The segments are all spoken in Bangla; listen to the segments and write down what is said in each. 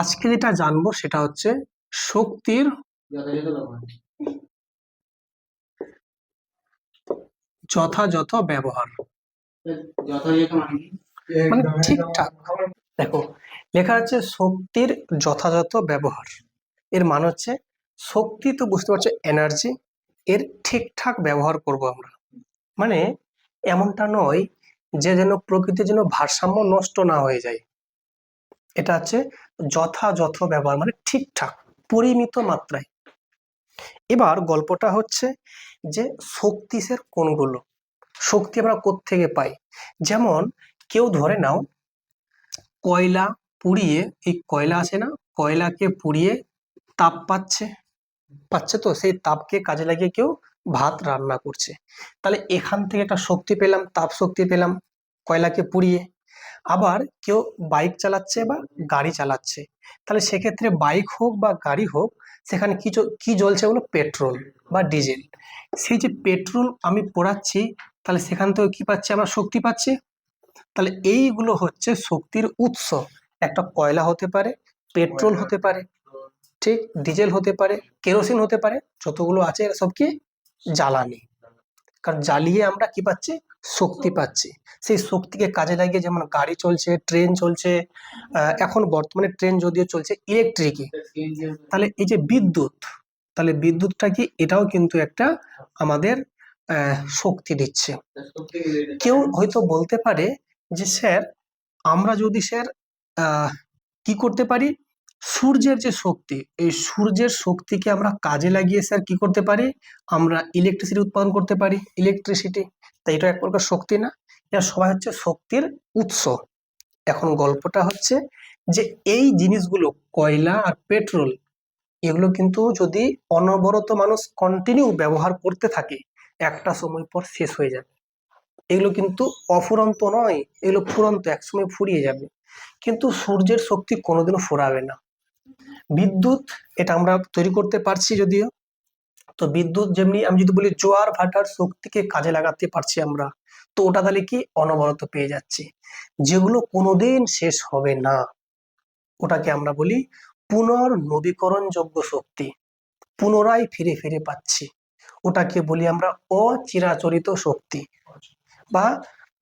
আজকে যেটা জানবো সেটা হচ্ছে শক্তির যথাযথ ব্যবহার। মানে ঠিকঠাক, দেখো লেখা আছে শক্তির যথাযথ ব্যবহার। এর মানে হচ্ছে শক্তি তো বুঝতে পারছো এনার্জি, এর ঠিকঠাক ব্যবহার করব আমরা। মানে এমনটা নয় যে যেন প্রকৃতির যেন ভারসাম্য নষ্ট না হয়ে যায়। এটা হচ্ছে যথাযথ ব্যবহার, মানে ঠিকঠাক পরিমিত মাত্রায়। এবার গল্পটা হচ্ছে যে শক্তির কোনগুলো, শক্তি আমরা কোত্থেকে পাই। যেমন কেউ ধরে নাও কয়লা পুড়িয়ে, এই কয়লা আছে না, কয়লাকে পুড়িয়ে তাপ পাচ্ছে, পাচ্ছে তো সেই তাপকে কাজে লাগিয়ে কেউ ভাত রান্না করছে। তাহলে এখান থেকে একটা শক্তি পেলাম, তাপ শক্তি পেলাম কয়লাকে পুড়িয়ে। আবার কেউ বাইক চালাচ্ছে বা গাড়ি চালাচ্ছে, তাহলে সেক্ষেত্রে বাইক হোক বা গাড়ি হোক, সেখানে কি জ্বলছে বলো, পেট্রোল বা ডিজেল। সেই যে পেট্রোল আমি পোড়াচ্ছি, তাহলে সেখান থেকে কি পাচ্ছি, আমরা শক্তি পাচ্ছি। তাহলে এইগুলো হচ্ছে শক্তির উৎস। একটা কয়লা হতে পারে, পেট্রোল হতে পারে, ঠিক ডিজেল হতে পারে, কেরোসিন হতে পারে, যতগুলো আছে এরা সব কি জ্বালানি। কারণ জ্বালিয়ে আমরা কি পাচ্ছি, শক্তি পাচ্ছি। সেই শক্তিকে কাজে লাগিয়ে যেমন গাড়ি চলছে, ট্রেন চলছে। এখন বর্তমানে ট্রেন যদিও চলছে ইলেকট্রিকে। তাহলে এই যে বিদ্যুৎ, তাহলে বিদ্যুৎটা কি, এটাও কিন্তু একটা আমাদের শক্তি দিচ্ছে। কেউ হয়তো বলতে পারে যে স্যার, আমরা যদি স্যার কি করতে পারি, সূর্যের যে শক্তি, এই সূর্যের শক্তিকে আমরা কাজে লাগিয়ে স্যার কি করতে পারি, আমরা ইলেকট্রিসিটি উৎপাদন করতে পারি, ইলেকট্রিসিটি। তাই এটা এক প্রকার শক্তি না? এরা সবাই হচ্ছে শক্তির উৎস। এখন গল্পটা হচ্ছে যে এই জিনিসগুলো কয়লা আর পেট্রোল, এগুলো কিন্তু যদি অনবরত মানুষ কন্টিনিউ ব্যবহার করতে থাকে, একটা সময় পর শেষ হয়ে যাবে। এগুলো কিন্তু অফুরন্ত নয়, এগুলো ফুরন্ত, একসময় ফুরিয়ে যাবে। কিন্তু সূর্যের শক্তি কোনোদিনও ফুরাবে না। বিদ্যুৎ, এটা আমরা তৈরি করতে পারছি যদিও। তো বিদ্যুৎ যেমনি আমি যদি বলি জোয়ার ভাটার শক্তিকে কাজে লাগাতে পারছি আমরা, তো ওটা তাহলে কি অনবরত পেয়ে যাচ্ছি। যেগুলো কোনোদিন শেষ হবে না, ওটাকে আমরা বলি পুনর্নবীকরণযোগ্য শক্তি, পুনরায় ফিরে ফিরে পাচ্ছি। ওটাকে বলি আমরা অচিরাচরিত শক্তি বা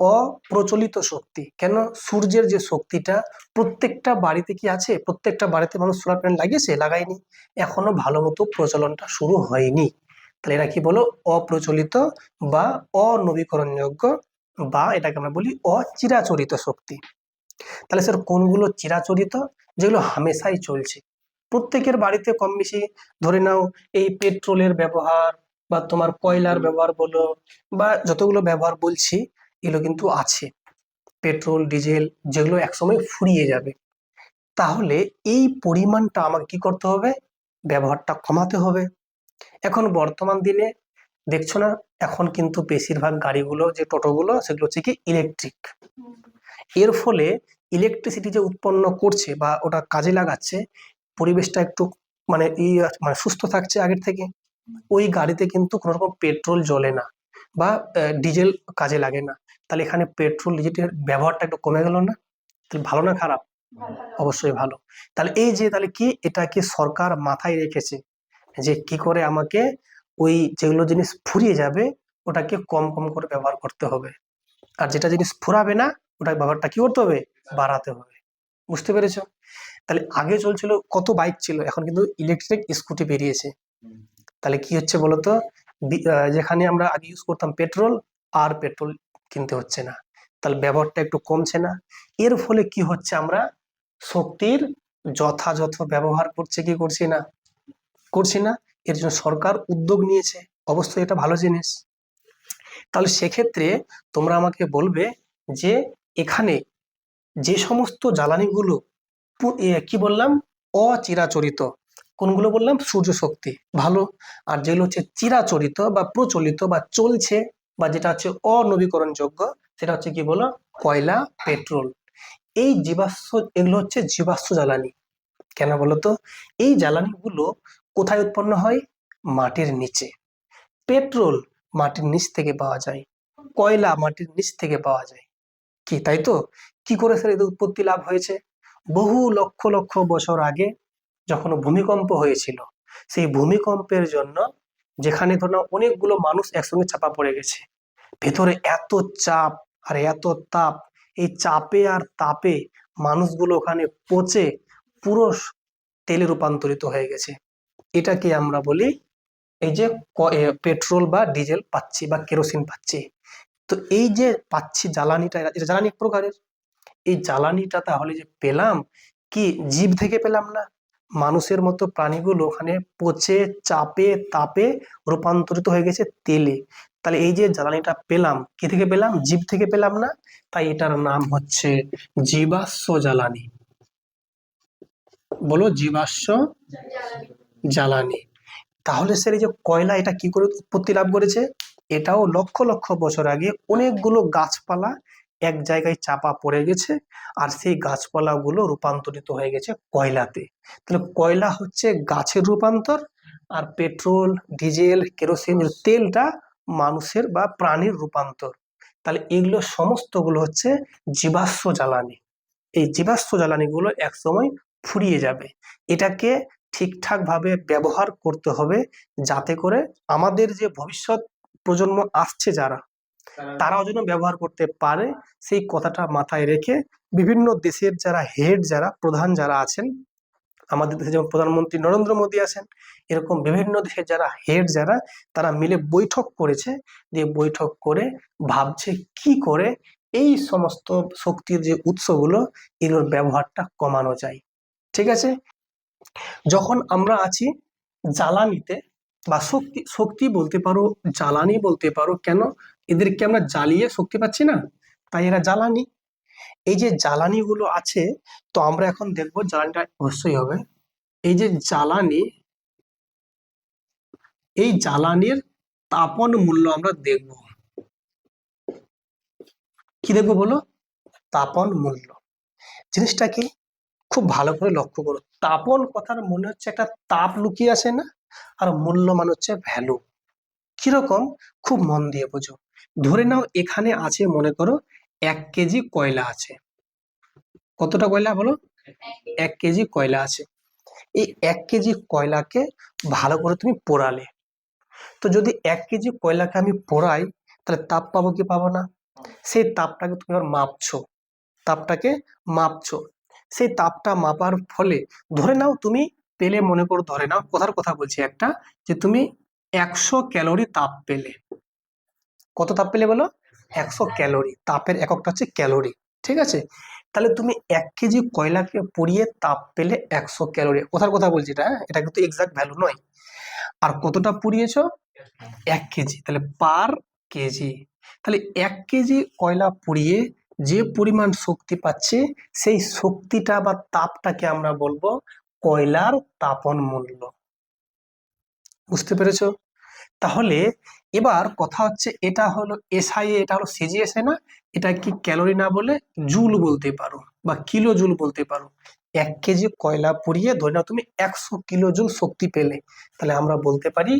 অপ্রচলিত শক্তি। কেন, সূর্যের যে শক্তিটা প্রত্যেকটা বাড়িতে কি আছে, প্রত্যেকটা বাড়িতে মানুষ সোলার প্যানেল লাগিয়েছে, লাগায়নি, এখনো ভালো মতো প্রচলনটা শুরু হয়নি। তাহলে এরা কি বলো, অপ্রচলিত বা অনবীকরণযোগ্য, বা এটাকে আমরা বলি অচিরাচরিত শক্তি। তাহলে স্যার কোনগুলো চিরাচরিত, যেগুলো হামেশাই চলছে, প্রত্যেকের বাড়িতে কম বেশি, ধরে নাও এই পেট্রোলের ব্যবহার বা তোমার কয়লার ব্যবহার বলো, বা যতগুলো ব্যবহার বলছি, এগুলো কিন্তু আছে। পেট্রোল ডিজেল যেগুলো একসময় ফুরিয়ে যাবে। তাহলে এই পরিমাণটা আমাকে কি করতে হবে, ব্যবহারটা কমাতে হবে। এখন বর্তমান দিনে দেখছো না, এখন কিন্তু বেশিরভাগ গাড়িগুলো, যে টোটোগুলো, সেগুলো হচ্ছে কি ইলেকট্রিক। এর ফলে ইলেকট্রিসিটি যে উৎপন্ন করছে বা ওটা কাজে লাগাচ্ছে, পরিবেশটা একটু মানে মানে সুস্থ থাকছে আগের থেকে। ওই গাড়িতে কিন্তু কোনো রকম পেট্রোল জ্বলে না বা ডিজেল কাজে লাগে না। তাহলে এখানে পেট্রোল ডিজেলের ব্যবহারটা একটু কমে গেল না? তাহলে ভালো না খারাপ? অবশ্যই ভালো। তাহলে এই যে, তাহলে কি এটাকে সরকার মাথায় রেখেছে যে কি করে আমাকে ওই যেগুলো জিনিস ফুরিয়ে যাবে ওটাকে কম কম করে ব্যবহার করতে হবে, আর যেটা জিনিস ফুরাবে না ওটা ব্যবহারটা কি করতে হবে, বাড়াতে হবে। বুঝতে পেরেছো? তাহলে আগে চলছিল কত বাইক ছিল, এখন কিন্তু ইলেকট্রিক স্কুটি বেরিয়েছে। তাহলে কি হচ্ছে বলতো, যেখানে আমরা আগে ইউজ করতাম পেট্রোল, আর পেট্রোল কিনতে হচ্ছে না। তাহলে ব্যবহারটা একটু কমছে না? এর ফলে কি হচ্ছে, আমরা শক্তির যথাযথ ব্যবহার করছে কি করছি না, করছি না। এর জন্য সরকার উদ্যোগ নিয়েছে, অবশ্যই এটা ভালো জিনিস। তাহলে সেক্ষেত্রে তোমরা আমাকে বলবে যে এখানে যে সমস্ত জ্বালানিগুলো কি বললাম, অচিরাচরিত, কোনগুলো বললাম, সূর্য শক্তি ভালো। আর যেগুলো হচ্ছে চিরাচরিত বা প্রচলিত বা চলছে, বা যেটা হচ্ছে অনবীকরণযোগ্য, সেটা হচ্ছে কি বলো, কয়লা পেট্রোল। এই জীবাশ্ম, এগুলো হচ্ছে জীবাশ্ম জ্বালানি। কেন বলতো, এই জ্বালানিগুলো কোথায় উৎপন্ন হয়, মাটির নিচে। পেট্রোল মাটির নিচ থেকে পাওয়া যায়, কয়লা মাটির নিচ থেকে পাওয়া যায়। কি তাই তো? কি করে স্যার এদের উৎপত্তি লাভ হয়েছে? বহু লক্ষ লক্ষ বছর আগে যখন ভূমিকম্প হয়েছিল, সেই ভূমিকম্পের জন্য যেখানে ধরো অনেকগুলো মানুষ একসঙ্গে চাপা পড়ে গেছে, ভেতরে এত চাপ আর এত তাপ, এই চাপে আর তাপে মানুষগুলো ওখানে পচে পুরো তেলে রূপান্তরিত হয়ে গেছে। এটাকে আমরা বলি এই যে পেট্রোল বা ডিজেল পাচ্ছি বা কেরোসিন পাচ্ছি। তো এই যে পাচ্ছি জ্বালানিটা, এটা জ্বালানি এক প্রকারের। এই জ্বালানিটা তাহলে যে পেলাম, কি জীব থেকে পেলাম না? মানুষের মতো প্রাণীগুলো ওখানে পচে চাপে তাপে রূপান্তরিত হয়ে গেছে তেলে। তাহলে এই যে জ্বালানিটা পেলাম, কি থেকে পেলাম? জীব থেকে পেলাম না। তাই এটার নাম হচ্ছে জীবাশ্ম জ্বালানি। বলো, জীবাশ্ম জ্বালানি। তাহলে স্যার এই যে কয়লা, এটা কি করে উৎপত্তি লাভ করেছে? এটাও লক্ষ লক্ষ বছর আগে অনেকগুলো গাছপালা এক জায়গায় চাপা পড়ে গেছে, আর সেই গাছপালাগুলো রূপান্তরিত হয়ে গেছে কয়লাতে। তাহলে কয়লা হচ্ছে গাছের রূপান্তর, আর পেট্রোল ডিজেল কেরোসিন তেলটা মানুষের বা প্রাণীর রূপান্তর। তাহলে এগুলো সমস্তগুলো হচ্ছে জীবাশ্ম জ্বালানি। এই জীবাশ্ম জ্বালানিগুলো একসময় ফুরিয়ে যাবে। এটাকে ঠিকঠাক ভাবে ব্যবহার করতে হবে, যাতে করে আমাদের যে ভবিষ্যৎ প্রজন্ম আসছে যারা, তারাও যেন ব্যবহার করতে পারে। সেই কথাটা মাথায় রেখে বিভিন্ন দেশের যারা হেড, যারা প্রধান যারা আছেন, আমাদের দেশে যেমন প্রধানমন্ত্রী নরেন্দ্র মোদী আছেন, এরকম বিভিন্ন দেশের যারা হেড, যারা তারা মিলে বৈঠক করেছে, দিয়ে বৈঠক করে ভাবছে কি করে এই সমস্ত শক্তির যে উৎসগুলো, এগুলোর ব্যবহারটা কমানো যায়। ঠিক আছে? যখন আমরা আছি জ্বালানিতে বা শক্তি, শক্তি বলতে পারো জ্বালানি বলতে পারো, কেন? এদেরকে আমরা জ্বালিয়ে শক্তি পাচ্ছি না, তাই এরা জ্বালানি। এই যে জ্বালানিগুলো আছে, তো আমরা এখন দেখবো জ্বালানিটা অবশ্যই হবে। এই যে জ্বালানি, এই জ্বালানির তাপন মূল্য আমরা দেখব। কি দেখবো বলো? তাপন মূল্য। জিনিসটা কি খুব ভালো করে লক্ষ্য করো। তাপন কথার মনে হচ্ছে একটা তাপ লুকিয়ে আছে না, আর মূল্য মানে হচ্ছে ভ্যালু। কিরকম? খুব মন দিয়ে বোঝো। ধরে নাও এখানে আছে, মনে করো 1 কেজি কয়লা আছে। কতটা কয়লা বলো? 1 কেজি কয়লা আছে। এই 1 কেজি কয়লাকে ভালো করে তুমি পোড়ালে, তো যদি 1 কেজি কয়লাকে আমি পোড়াই, তাহলে তাপ পাবো কি পাবো না? সেই তাপটাকে তুমি আবার মাপছো, তাপটাকে মাপছো। সেই তাপটা মাপার ফলে ধরে নাও তুমি পেলে, মনে করো ধরে নাও, কথার কথা বলছি একটা, যে তুমি 100 ক্যালোরি তাপ পেলে। কত তাপ পেলে বলো? 100 ক্যালোরি। তাপের এককটা হচ্ছে ক্যালোরি। ঠিক আছে? তাহলে তুমি 1 কেজি কয়লাকে পুড়িয়ে তাপ পেলে 100 ক্যালোরি। কথার কথা বলছি এটা, হ্যাঁ? এটা কিন্তু এক্সাক্ট ভ্যালু নয়। আর কতটা পুড়িয়েছো? 1 কেজি। তাহলে পার কেজি। তাহলে 1 কেজি কয়লা পুড়িয়ে যে পরিমাণ শক্তি পাচ্ছে, সেই শক্তিটা বা তাপটাকে আমরা বলবো কয়লার তাপন মূল্য। বুঝতে পেরেছো? তাহলে এবার কথা হচ্ছে, এটা হলো এসআই, এটা হলো সিজিএসএ না, এটা কি ক্যালোরি না বলে জুল বলতে পারো বা কিলো জুল বলতে পারো। 1 কেজি কয়লা পুড়িয়ে ধরে নাও তুমি 100 কিলো জুল শক্তি পেলে, তাহলে আমরা বলতে পারি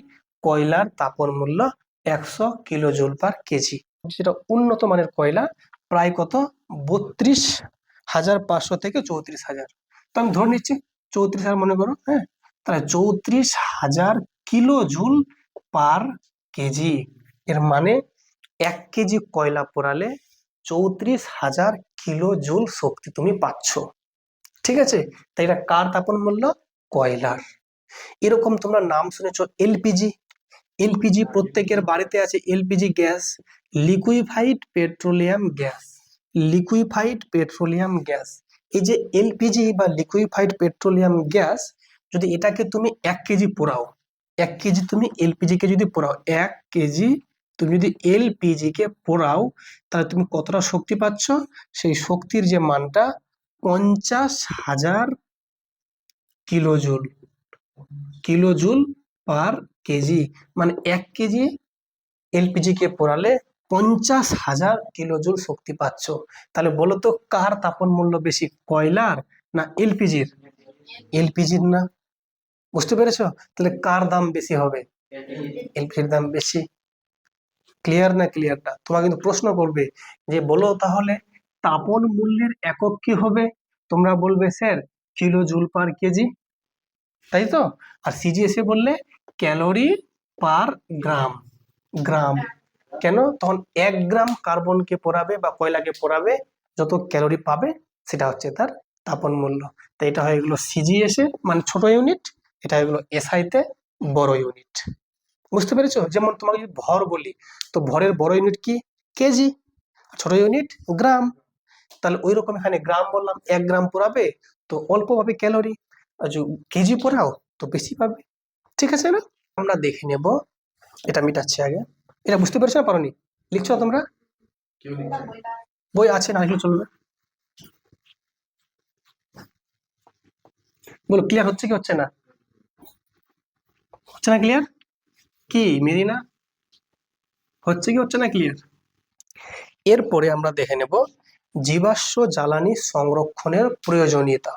কয়লার তাপন মূল্য 100 কিলো জুল/কেজি। যেটা উন্নত মানের কয়লা, প্রায় কত, 32,500 থেকে 34,000। তো আমি ধরে নিচ্ছি 34,000 মনে করো, হ্যাঁ? তাহলে 34,000 কিলো জুল/কেজি। এর মানে 1 কেজি কয়লা পোড়ালে 34,000 কিলো জুল শক্তি তুমি পাচ্ছ। ঠিক আছে? তাই এটা কার তাপন মূল্য? কয়লার। এরকম তোমরা নাম শুনেছো এলপিজি। এলপিজি প্রত্যেকের বাড়িতে আছে, LPG gas, liquefied petroleum gas. Liquefied petroleum gas. এই যে এলপিজি বা লিকুইফাইড পেট্রোলিয়াম গ্যাস, যদি এটাকে তুমি 1 কেজি পোড়াও, 1 কেজি তুমি এলপিজি কে যদি পোড়াও, 1 কেজি তুমি যদি এলপিজি কে পোড়াও, তাহলে তুমি কতটা শক্তি পাচ্ছ? সেই শক্তির যে মানটা 50,000 কিলোজুল। কিলোজুল/কেজি। মানে 1 কেজি এলপিজি কে পোড়ালে 50,000 কিলোজুল শক্তি পাচ্ছ। তাহলে বলো তো কার তাপন মূল্য বেশি, কয়লার না এলপিজির? এলপিজির না? বুঝতে পেরেছো? তাহলে কার দাম বেশি হবে? এলপিজির দাম বেশি। ক্লিয়ার না? ক্লিয়ার না? তোমার কিন্তু প্রশ্ন করবে যে বলো তাহলে তাপন মূল্যের একক কি হবে? তোমরা বলবে sir kilo joule per KG, তাই তো। আর সিজিএসে বললে ক্যালোরি পার গ্রাম। গ্রাম কেন? তখন 1 গ্রাম কার্বনকে পোড়াবে বা কয়লাকে পোড়াবে, যত ক্যালোরি পাবে সেটা হচ্ছে তার তাপন মূল্য। তো এটা হয়ে গেলো সিজিএসে মানে ছোট ইউনিট, এটা হয়ে গেলো এসআইতে বড় ইউনিট। বুঝতে পেরেছো? যেমন তোমাকে যদি ভর বলি, তো ভরের বড় ইউনিট কি? কেজি, ছোট ইউনিট গ্রাম। তাহলে ওই রকম এখানে গ্রাম বললাম, 1 গ্রাম পোড়াবে তো অল্প পাবে ক্যালোরি, আর যদি কেজি পোড়াও তো বেশি পাবে। ঠিক আছে না? আমরা দেখে নেব, এটা মিটাচ্ছি আগে। এটা বুঝতে পেরেছো না পারোনি? লিখছো তোমরা? বই আছে না, লিখলে চলবে। বলো ক্লিয়ার হচ্ছে কি হচ্ছে না? হচ্ছে না ক্লিয়ার? কি মেরিনা, হচ্ছে কি হচ্ছে না ক্লিয়ার? এরপরে আমরা দেখে নেব জীবাশ্ম জ্বালানি সংরক্ষণের প্রয়োজনীয়তা।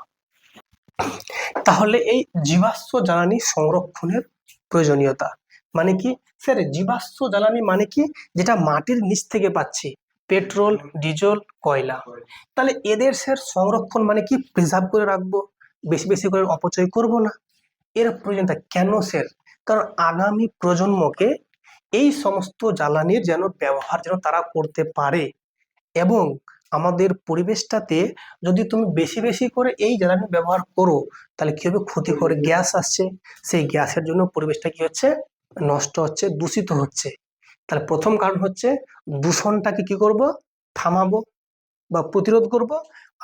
তাহলে এই জীবাশ্ম জ্বালানি সংরক্ষণের প্রয়োজনীয়তা মানে কি? স্যার জীবাশ্ম জ্বালানি মানে কি? যেটা মাটির নিচ থেকে পাচ্ছি, পেট্রোল, ডিজেল, কয়লা। তাহলে এদের স্যার সংরক্ষণ মানে কি? প্রিজার্ভ করে রাখবো, বেশি বেশি করে অপচয় করব না। এর প্রয়োজনীয়তা কেন স্যার? কারণ আগামী প্রজন্মকে এই সমস্ত জ্বালানির যেন ব্যবহার যেন তারা করতে পারে, এবং আমাদের পরিবেশটাতে যদি তুমি বেশি বেশি করে এই জ্বালানি ব্যবহার করো তাহলে কি হবে? ক্ষতিকর গ্যাস আসছে, সেই গ্যাসের জন্য পরিবেশটা কি হচ্ছে? নষ্ট হচ্ছে, দূষিত হচ্ছে। তাহলে প্রথম কারণ হচ্ছে দূষণটাকে কি করব? থামাবো বা প্রতিরোধ করব।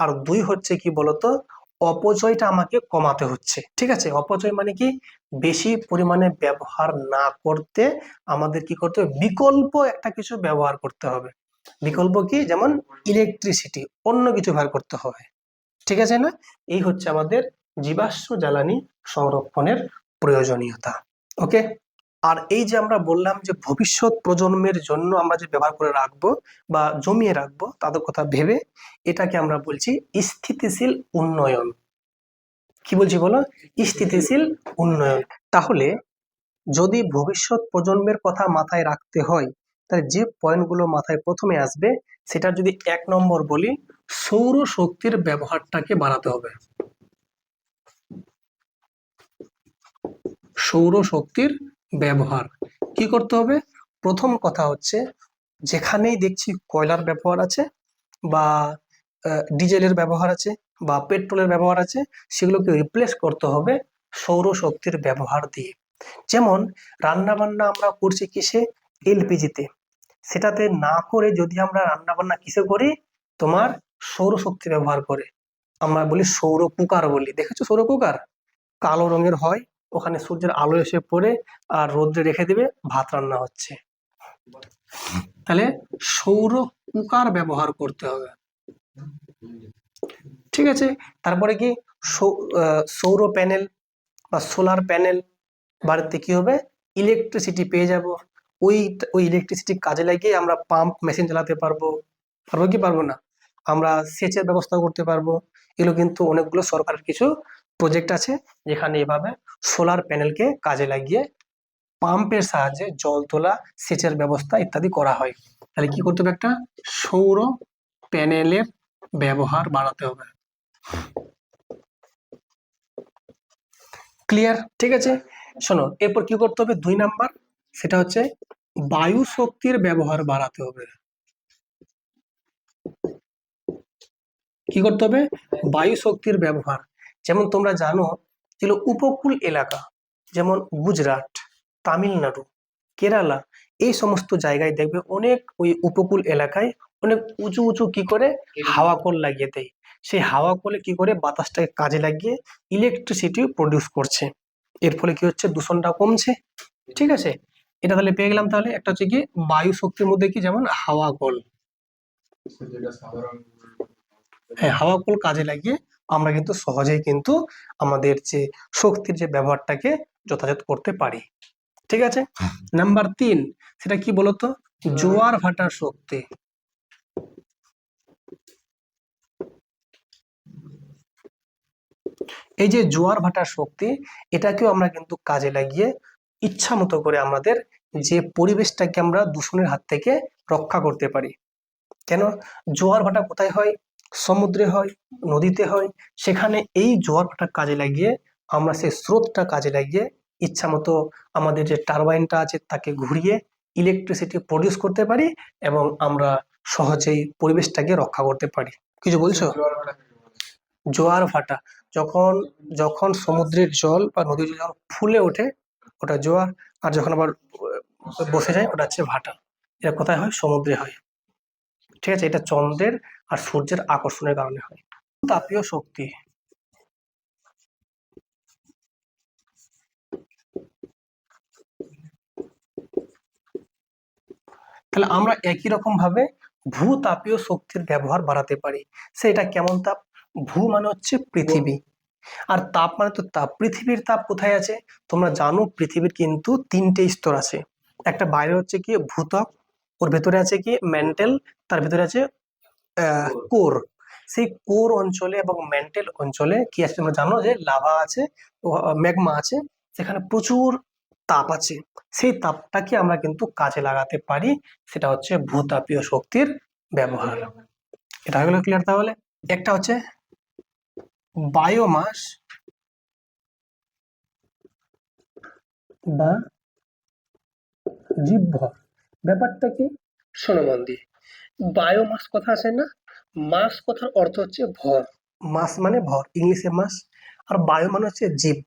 আর 2 হচ্ছে কি বলতো? অপচয়টা আমাকে কমাতে হচ্ছে। ঠিক আছে? অপচয় মানে কি? বেশি পরিমাণে ব্যবহার না করতে আমাদের কি করতে হবে? বিকল্প একটা কিছু ব্যবহার করতে হবে। বিকল্প কি? যেমন ইলেকট্রিসিটি, অন্য কিছু ব্যবহার করতে হবে। ঠিক আছে না? এই হচ্ছে আমাদের জীবাশ্ম জ্বালানি সংরক্ষণের প্রয়োজনীয়তা। ওকে। আর এই যে আমরা বললাম যে ভবিষ্যৎ প্রজন্মের জন্য আমরা যে ব্যবহার করে রাখবো বা জমিয়ে রাখবো তাদের কথা ভেবে, এটাকে আমরা বলছি স্থিতিশীল উন্নয়ন। কি বলছি বলো? স্থিতিশীল উন্নয়ন। তাহলে যদি ভবিষ্যৎ প্রজন্মের কথা মাথায় রাখতে হয়, তাহলে যে পয়েন্টগুলো মাথায় প্রথমে আসবে সেটা যদি 1 নম্বর বলি, সৌর শক্তির ব্যবহারটাকে বাড়াতে হবে। সৌর শক্তির ব্যবহার কি করতে হবে? প্রথম কথা হচ্ছে যেখানেই দেখছি কয়লার ব্যবহার আছে বা ডিজেলের ব্যবহার আছে বা পেট্রোলের ব্যবহার আছে, সেগুলোকে রিপ্লেস করতে হবে সৌর শক্তির ব্যবহার দিয়ে। যেমন রান্না বান্না আমরা করছি কিসে? এলপিজিতে। সেটাতে না করে যদি আমরা রান্না বান্না কিসে করি? তোমার সৌরশক্তি ব্যবহার করে। আমরা বলি সৌর কুকার বলি। দেখেছো সৌর কুকার? কালো রঙের হয়, ওখানে সূর্যের আলো এসে পড়ে আর রোদ্রে রেখে দিবে, ভাত রান্না হচ্ছে। তাহলে সৌর কুকার ব্যবহার করতে হবে। ঠিক আছে? তারপরে কি? সৌর প্যানেল বা সোলার প্যানেল বাড়িতে কি হবে? ইলেকট্রিসিটি পেয়ে যাব। ওই ওই ইলেকট্রিসিটি কাজে লাগিয়ে আমরা পাম্প মেশিন চালাতে পারবো। পারবো কি পারবো না? আমরা সেচের ব্যবস্থা করতে পারবো। এগুলো কিন্তু অনেকগুলো সরকারের কিছু প্রজেক্ট আছে যেখানে এভাবে সোলার প্যানেলকে কাজে লাগিয়ে পাম্পের সাহায্যে জল তোলা, সেচের ব্যবস্থা ইত্যাদি করা হয়। তাহলে কি করতে হবে? একটা সৌর প্যানেলের ব্যবহার বাড়াতে হবে। ক্লিয়ার? ঠিক আছে, শোনো এরপর কি করতে হবে? 2 নাম্বার, সেটা হচ্ছে বায়ু শক্তির ব্যবহার বাড়াতে হবে। কি করতে হবে? বায়ু শক্তির ব্যবহার। যেমন তোমরা জানো যেগুলো উপকূল এলাকা, যেমন গুজরাট, তামিলনাড়ু, কেরালা, এই সমস্ত জায়গায় দেখবে অনেক ওই উপকূল এলাকায় অনেক উঁচু উঁচু কি করে হাওয়া কল লাগিয়ে দেয়। সেই হাওয়া কলে কি করে বাতাসটাকে কাজে লাগিয়ে ইলেকট্রিসিটি প্রডিউস করছে। এর ফলে কি হচ্ছে? দূষণটা কমছে। ঠিক আছে, এটা তাহলে পেয়ে গেলাম। তাহলে একটা হচ্ছে কি বায়ু শক্তির মধ্যে কি, যেমন হাওয়া কল। হ্যাঁ, হাওয়া কল কাজে লাগিয়ে আমরা কিন্তু সহজেই কিন্তু আমাদের যে শক্তির যে ব্যবহারটাকে যথাযথ করতে পারি। ঠিক আছে। নাম্বার 3, সেটা কি বলতো? জোয়ার ভাটার শক্তি। এই যে জোয়ার ভাটার শক্তি, এটাকেও আমরা কিন্তু কাজে লাগিয়ে ইচ্ছা মতো করে আমাদের যে পরিবেশটাকে আমরা দূষণের হাত থেকে রক্ষা করতে পারি। কেন? জোয়ার ভাটা কোথায় হয়? সমুদ্রে হয়, নদীতে হয়, সেখানে এই জোয়ার ভাটা কাজে লাগিয়ে আমরা সেই স্রোতটা কাজে লাগিয়ে ইচ্ছা মতো আমাদের যে টারবাইনটা আছে তাকে ঘুরিয়ে ইলেকট্রিসিটি প্রডিউস করতে পারি এবং আমরা সহজেই পরিবেশটাকে রক্ষা করতে পারি। কিছু বলছো? জোয়ার ভাটা যখন যখন সমুদ্রের জল বা নদীর জল যখন ফুলে ওঠে ওটা জোয়ার, আর যখন আবার বসে যায় ওটা হচ্ছে ভাটা। এটা কোথায় হয়? সমুদ্রে হয়। ঠিক আছে, এটা চন্দ্রের আর সূর্যের আকর্ষণের কারণে হয়। তাপীয় শক্তি, তাহলে আমরা একই রকম ভাবে ভূতাপীয় শক্তির ব্যবহার বাড়াতে পারি। সেটা কেমন তাপ? ভূ মানে হচ্ছে পৃথিবী, আর তাপ মানে তো তাপ। পৃথিবীর তাপ কোথায় আছে? তোমরা জানো পৃথিবীর কিন্তু 3টে স্তর আছে। একটা বাইরে হচ্ছে কি ভূত্বক, ওর ভেতরে আছে কি ম্যান্টেল, তার ভেতরে আছে কোর। সেই কোর অঞ্চলে এবং ম্যান্টেল অঞ্চলে কি আছে তোমরা জানো যে লাভা আছে, ম্যাগমা আছে, সেখানে প্রচুর তাপ আছে। সেই তাপটাকে আমরা কিন্তু কাজে লাগাতে পারি, সেটা হচ্ছে ভূতাপীয় শক্তির ব্যবহার। এটা হলো ক্লিয়ার তাহলে। একটা হচ্ছে বায়োমাস বা জীবভর। ব্যাপারটা কি? শোনো মন দিয়ে। বায়োমাস কথা আছে না, মাস কথার অর্থ হচ্ছে ভর। মাস মানে ভর, ইংলিশে মাস। আর বায়ো মানে হচ্ছে জীব,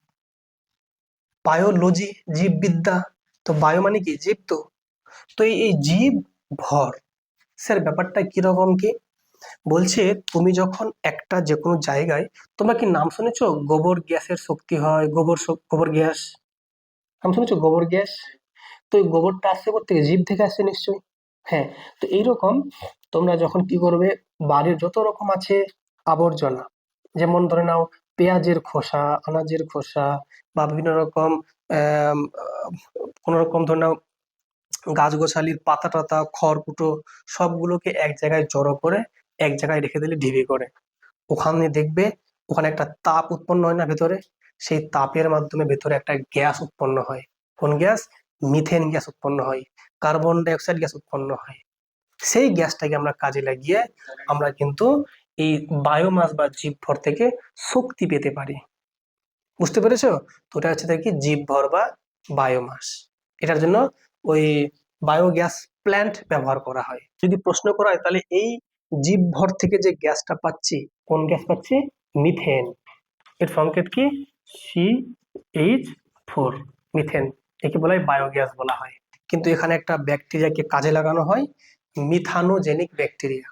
বায়োলজি জীববিদ্যা। তো বায়ো মানে কি? জীব। তো তো এই জীব ভর, স্যার ব্যাপারটা কিরকম কি বলছে? তুমি যখন একটা যে কোনো জায়গায়, তোমরা কি নাম শুনেছো গোবর গ্যাসের শক্তি হয়? গোবর গ্যাস নাম শুনেছো? গোবর গ্যাস। তো এই গোবরটা আসছে কোত্থেকে? জীব থেকে আসছে নিশ্চয়ই। হ্যাঁ, তো এইরকম তোমরা যখন কি করবে, বাড়ির যত রকম আছে আবর্জনা, যেমন ধরে নাও পেঁয়াজের খোসা, আনাজের খোসা, বা বিভিন্ন রকম আহ কোন রকম ধরে নাও গাছগোছালির পাতা টাতা খড়কুটো, সবগুলোকে এক জায়গায় জড়ো করে এক জায়গায় রেখে দিলে ঢিবি করে, ওখানে দেখবে ওখানে একটা তাপ উৎপন্ন হয় না ভেতরে? সেই তাপের মাধ্যমে ভেতরে একটা গ্যাস উৎপন্ন হয়। কোন গ্যাস? মিথেন গ্যাস উৎপন্ন হয়, কার্বন ডাই অক্সাইড গ্যাস উৎপন্ন হয়। সেই গ্যাসটাকে আমরা কাজে লাগিয়ে আমরা কিন্তু এই বায়োমাস বা জীবভর থেকে শক্তি পেতে পারি। বুঝতে পেরেছো? তো ওটা হচ্ছে কি জীবভর বা বায়োমাস। এটার জন্য ওই বায়োগ্যাস প্ল্যান্ট ব্যবহার করা হয়। যদি প্রশ্ন করা হয় তাহলে এই জীবভর থেকে যে গ্যাসটা পাচ্ছি, কোন গ্যাস পাচ্ছি? মিথেন। এর সংকেত কি? CH4, methane. একে বলা হয় বায়োগ্যাস বলা হয়। কিন্তু এখানে একটা ব্যাকটেরিয়াকে কাজে লাগানো হয়, মিথানোজেনিক ব্যাকটেরিয়া।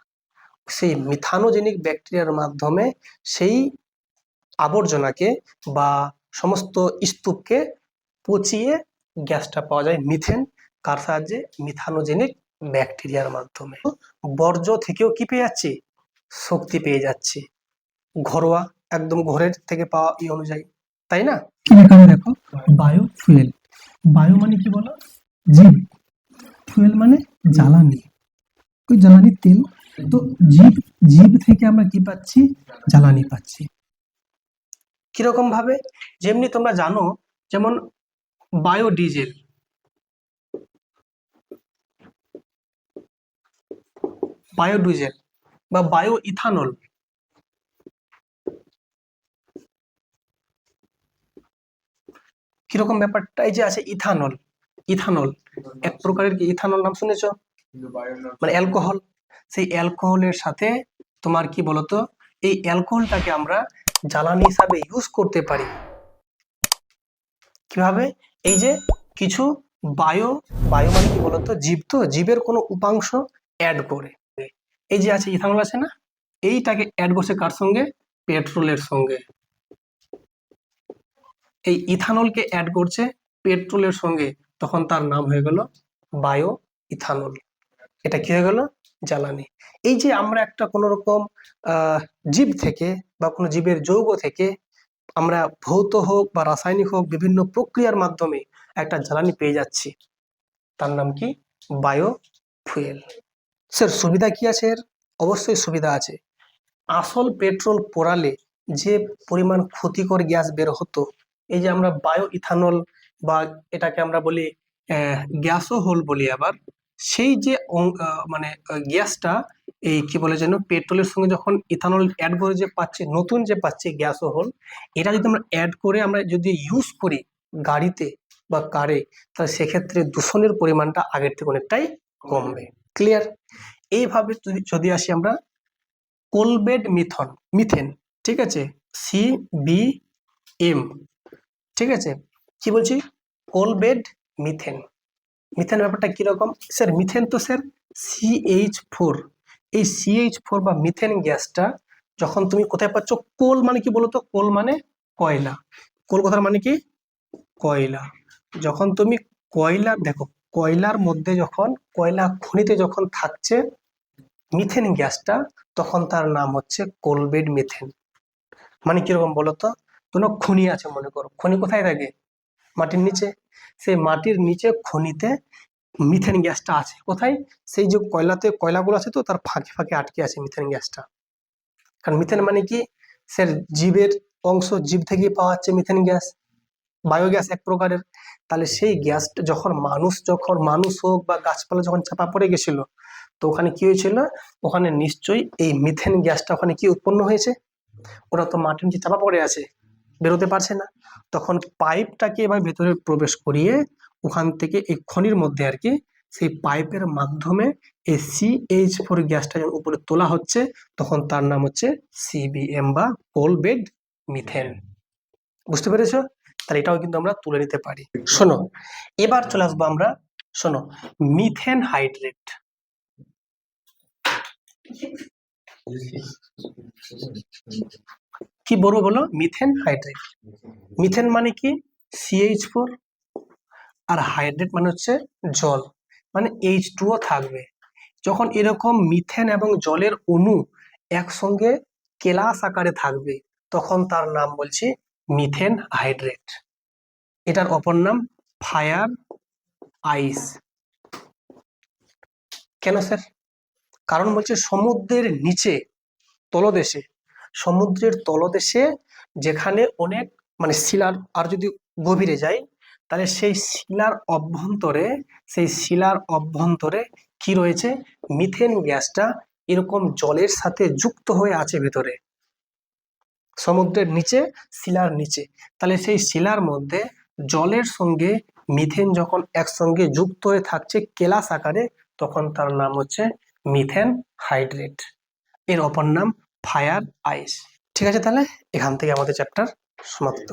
সেই মিথানোজেনিক ব্যাকটেরিয়ার মাধ্যমে সেই আবর্জনাকে বা সমস্ত স্তূপকে পচিয়ে গ্যাসটা পাওয়া যায় মিথেন। কার সাহায্যে? মিথানোজেনিক ব্যাকটেরিয়ার মাধ্যমে। বর্জ্য থেকেও কি পেয়ে যাচ্ছি? শক্তি পেয়ে যাচ্ছি, ঘরোয়া, একদম ঘরের থেকে পাওয়া অনুযায়ী, তাই না? এখানে দেখো বায়ো ফুয়েল। বায়ো মানে কি বলো? জীব। ফুয়েল মানে জ্বালানি, ওই জ্বালানির তেল। তো জীব, জীব থেকে আমরা কি পাচ্ছি? জ্বালানি পাচ্ছি। কিরকম ভাবে? যেমনি তোমরা জানো, যেমন বায়োডিজেল, বায়োডিজেল বা বায়ো ইথানল। কিরকম ব্যাপারটা? এই যে আছে ইথানল, ইথানল এক প্রকারের কি? ইথানল নাম শুনেছো? মানে অ্যালকোহল। সেই অ্যালকোহলের সাথে তোমার কি বলতো, এই অ্যালকোহলটাকে আমরা জ্বালানি হিসাবে ইউজ করতে পারি। কিভাবে? এই যে কিছু বায়ো, বায়ো মানে কি বলতো? জীব। তো জীবের কোনো উপাংশ অ্যাড করে, এই যে আছে ইথানল আছে না, এইটাকে অ্যাড করছে কার সঙ্গে? পেট্রোলের সঙ্গে। এই ইথানলকে অ্যাড করছে পেট্রোলের সঙ্গে, তখন তার নাম হয়ে গেল বায়ো ইথানল। এটা কি হয়ে গেল? জ্বালানি। এই যে আমরা একটা কোনো রকম জীব থেকে বা কোনো জীবের যৌগ থেকে আমরা ভৌত হোক বা রাসায়নিক হোক বিভিন্ন প্রক্রিয়ার মাধ্যমে একটা জ্বালানি পেয়ে যাচ্ছি, তার নাম কি? Bio fuel. স্যার সুবিধা কি আছে এর? অবশ্যই সুবিধা আছে। আসল পেট্রোল পোড়ালে যে পরিমাণ ক্ষতিকর গ্যাস বের হতো, এই যে আমরা বায়ো ইথানল বা এটাকে আমরা বলি গ্যাসোহোল বলি আবার, সেই যে মানে গ্যাসটা এই কি বলে যেন পেট্রোলের সঙ্গে যখন ইথানল অ্যাড করে যে পাচ্ছি, নতুন যে পাচ্ছি গ্যাস ওভেন, এটা যদি আমরা অ্যাড করে আমরা যদি ইউজ করি গাড়িতে বা কারে, তাহলে সেক্ষেত্রে দূষণের পরিমাণটা আগের থেকে অনেকটাই কমবে। ক্লিয়ার? এইভাবে যদি আসি আমরা কোলবেড মিথেন, ঠিক আছে, CBM, ঠিক আছে, কি বলছি, কোলবেড মিথেন। মিথেন ব্যাপারটা কিরকম স্যার? মিথেন তো স্যার CH4, এই CH4 বা মিথেন গ্যাসটা যখন তুমি কোথায় পাচ্ছ, কোল মানে কি বলতো, কোল মানে কয়লা, কোল কথার মানে কি কয়লা। যখন তুমি কয়লা দেখো, কয়লার মধ্যে যখন কয়লা খনিতে যখন থাকছে মিথেন গ্যাসটা, তখন তার নাম হচ্ছে কোলবেড মিথেন। মানে কিরকম বলতো, কোনো খনি আছে মনে করো, খনি কোথায় থাকে? মাটির নিচে। সেই মাটির নিচে খনিতে মিথেন গ্যাসটা আছে কোথায়? সেই যে কয়লাগুলো আছে তো তার ফাঁকে ফাঁকে আটকে আছে মিথেন গ্যাসটা। কারণ মিথেন মানে কি স্যার, জীবের অংশ, জীব থেকে পাওয়া যাচ্ছে মিথেন গ্যাস, বায়োগ্যাস এক প্রকারের। তাহলে সেই গ্যাসটা যখন মানুষ হোক বা গাছপালা যখন চাপা পড়ে গেছিল, তো ওখানে কি হয়েছিল, ওখানে নিশ্চয়ই এই মিথেন গ্যাসটা ওখানে কি উৎপন্ন হয়েছে, ওরা তো মাটির নিচে চাপা পড়ে আছে, বেরোতে পারছে না, তখন পাইপটাকে এবার ভেতরে প্রবেশ করিয়ে ওখান থেকে এই খনির মধ্যে আর কি সেই পাইপের মাধ্যমে এই CH4 গ্যাসটা যখন উপরে তোলা হচ্ছে, তখন তার নাম হচ্ছে CBM বা কোলবেড মিথেন। বুঝতে পেরেছো? তাহলে এটাও কিন্তু আমরা তুলে নিতে পারি। শোনো, এবার চলে আসবো আমরা, শোনো, মিথেন হাইড্রেট। কি বলবো বলো? Methane hydrate. মিথেন মানে কি CH4, আর হাইড্রেট মানে হচ্ছে জল, মানে H2O থাকবে। যখন এরকম মিথেন এবং জলের অণু একসঙ্গে কেলাস আকারে থাকবে, তখন তার নাম বলছি মিথেন হাইড্রেট। এটার অপর নাম ফায়ার আইস। কেন স্যার? কারণ বলছে সমুদ্রের নিচে, তলদেশে, সমুদ্রের তলদেশে যেখানে অনেক মানে শিলার, আর যদি গভীরে যায়, তাহলে সেই শিলার অভ্যন্তরে কি রয়েছে, মিথেন গ্যাসটা এরকম জলের সাথে যুক্ত হয়ে আছে ভেতরে, সমুদ্রের নিচে, শিলার নিচে। তাহলে সেই শিলার মধ্যে জলের সঙ্গে মিথেন যখন একসঙ্গে যুক্ত হয়ে থাকছে কেলাস আকারে, তখন তার নাম হচ্ছে মিথেন হাইড্রেট। এর অপর নাম ফায়ার আইস। ঠিক আছে, তাহলে এখান থেকে আমাদের চ্যাপ্টার সমাপ্ত।